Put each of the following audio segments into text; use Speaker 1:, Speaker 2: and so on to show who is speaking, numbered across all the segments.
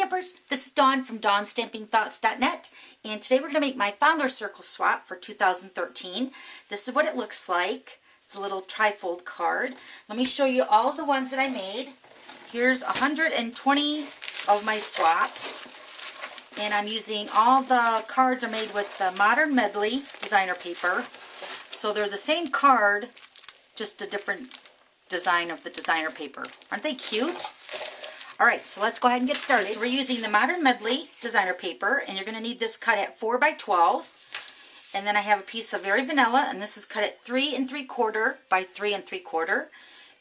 Speaker 1: Stampers, this is Dawn from DawnStampingThoughts.net, and today we're going to make my Founder Circle swap for 2013. This is what it looks like. It's a little trifold card. Let me show you all of the ones that I made. Here's 120 of my swaps, and I'm using all the cards are made with the Modern Medley designer paper. So they're the same card, just a different design of the designer paper. Aren't they cute? Alright, so let's go ahead and get started. So we're using the Modern Medley designer paper, and you're going to need this cut at 4 by 12. And then I have a piece of Very Vanilla, and this is cut at 3 3/4 by 3 3/4.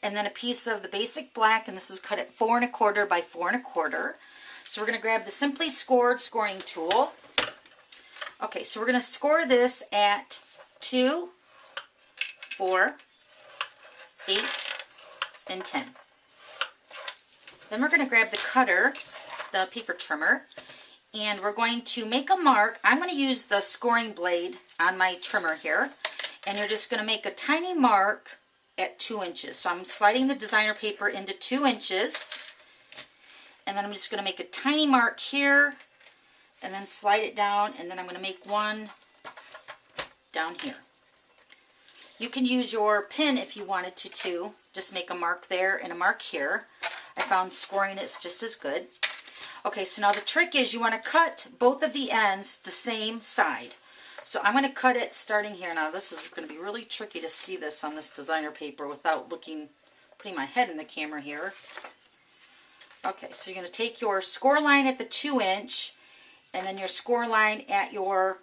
Speaker 1: And then a piece of the Basic Black, and this is cut at 4 1/4 by 4 1/4. So we're going to grab the Simply Scored scoring tool. Okay, so we're going to score this at 2, 4, 8, and 10. Then we're going to grab the cutter, the paper trimmer, and we're going to make a mark. I'm going to use the scoring blade on my trimmer here, and you're just going to make a tiny mark at 2 inches. So I'm sliding the designer paper into 2 inches, and then I'm just going to make a tiny mark here, and then slide it down, and then I'm going to make one down here. You can use your pin if you wanted to too. Just make a mark there and a mark here. I found scoring it's just as good. Okay, so now the trick is you want to cut both of the ends the same side. So I'm going to cut it starting here. Now this is going to be really tricky to see this on this designer paper without putting my head in the camera here. Okay, so you're going to take your score line at the 2 inch, and then your score line at your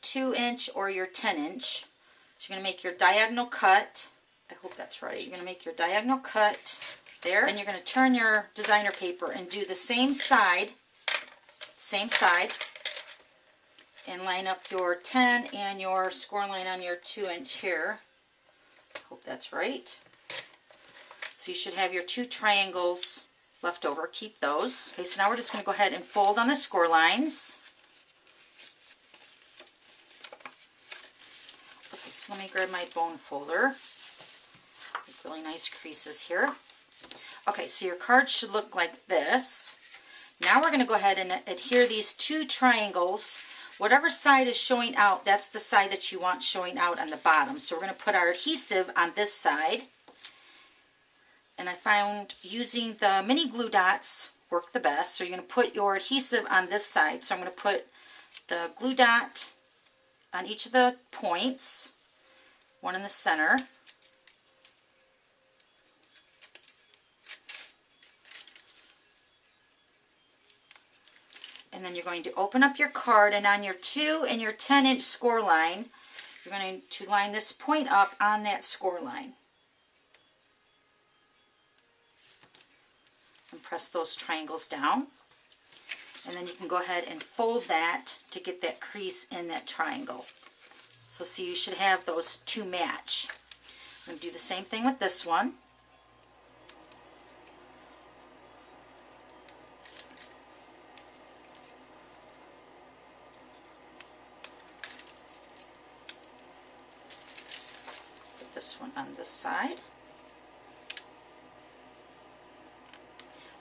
Speaker 1: 2 inch or your 10 inch. So you're going to make your diagonal cut. I hope that's right. You're going to make your diagonal cut there. Then you're going to turn your designer paper and do the same side, and line up your 10 and your score line on your 2 inch here. I hope that's right. So you should have your 2 triangles left over. Keep those. Okay, so now we're just going to go ahead and fold on the score lines. Okay, so let me grab my bone folder. Really nice creases here. Okay, so your card should look like this. Now we're going to go ahead and adhere these 2 triangles. Whatever side is showing out, that's the side that you want showing out on the bottom. So we're going to put our adhesive on this side. And I found using the mini glue dots work the best. So you're going to put your adhesive on this side. So I'm going to put the glue dot on each of the points, one in the center. And then you're going to open up your card, and on your 2 and your 10 inch score line, you're going to line this point up on that score line. And press those triangles down. And then you can go ahead and fold that to get that crease in that triangle. So see, you should have those 2 match. I'm going to do the same thing with this one. This one on this side,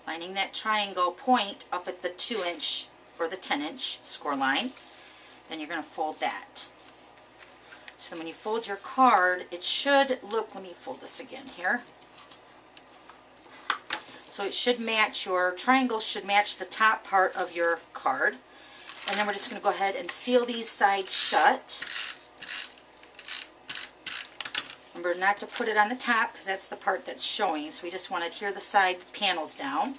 Speaker 1: lining that triangle point up at the 2 inch or the 10 inch score line. Then you're going to fold that. So then when you fold your card, it should look, let me fold this again here. So it should match, your triangle should match the top part of your card. And then we're just going to go ahead and seal these sides shut. Remember not to put it on the top because that's the part that's showing, so we just want to adhere the side panels down.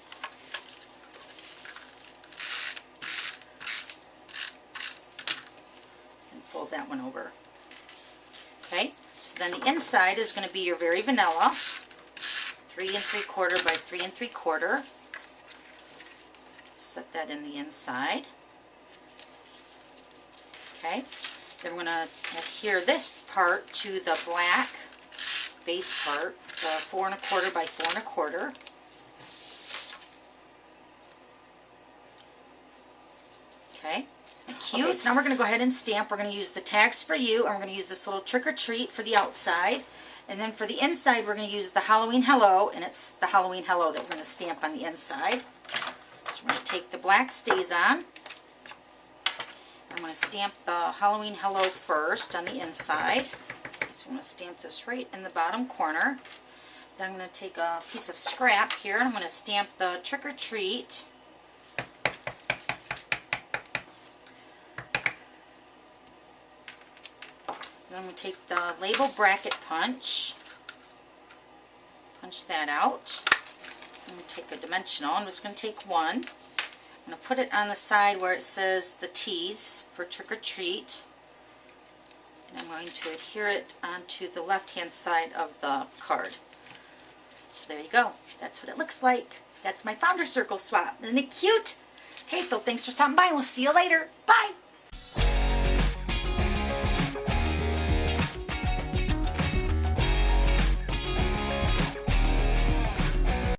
Speaker 1: And fold that one over. Okay, so then the inside is going to be your Very Vanilla, 3 3/4 by 3 3/4. Set that in the inside. Okay, then we're going to adhere this part to the black base part, the 4 1/4 by 4 1/4. Okay, cute. Okay, so now we're going to go ahead and stamp. We're going to use the Tags for You, and we're going to use this little Trick or Treat for the outside. And then for the inside, we're going to use the Halloween Hello, and it's the Halloween Hello that we're going to stamp on the inside. So I'm going to take the black Stays On. I'm going to stamp the Halloween Hello first on the inside. So I'm going to stamp this right in the bottom corner. Then I'm going to take a piece of scrap here and I'm going to stamp the Trick or Treat. Then I'm going to take the label bracket punch. Punch that out. I'm going to take a dimensional. I'm just going to take one. I'm going to put it on the side where it says the T's for Trick or Treat. And I'm going to adhere it onto the left-hand side of the card. So there you go. That's what it looks like. That's my Founder Circle swap. Isn't it cute? Okay, so thanks for stopping by and we'll see you later. Bye!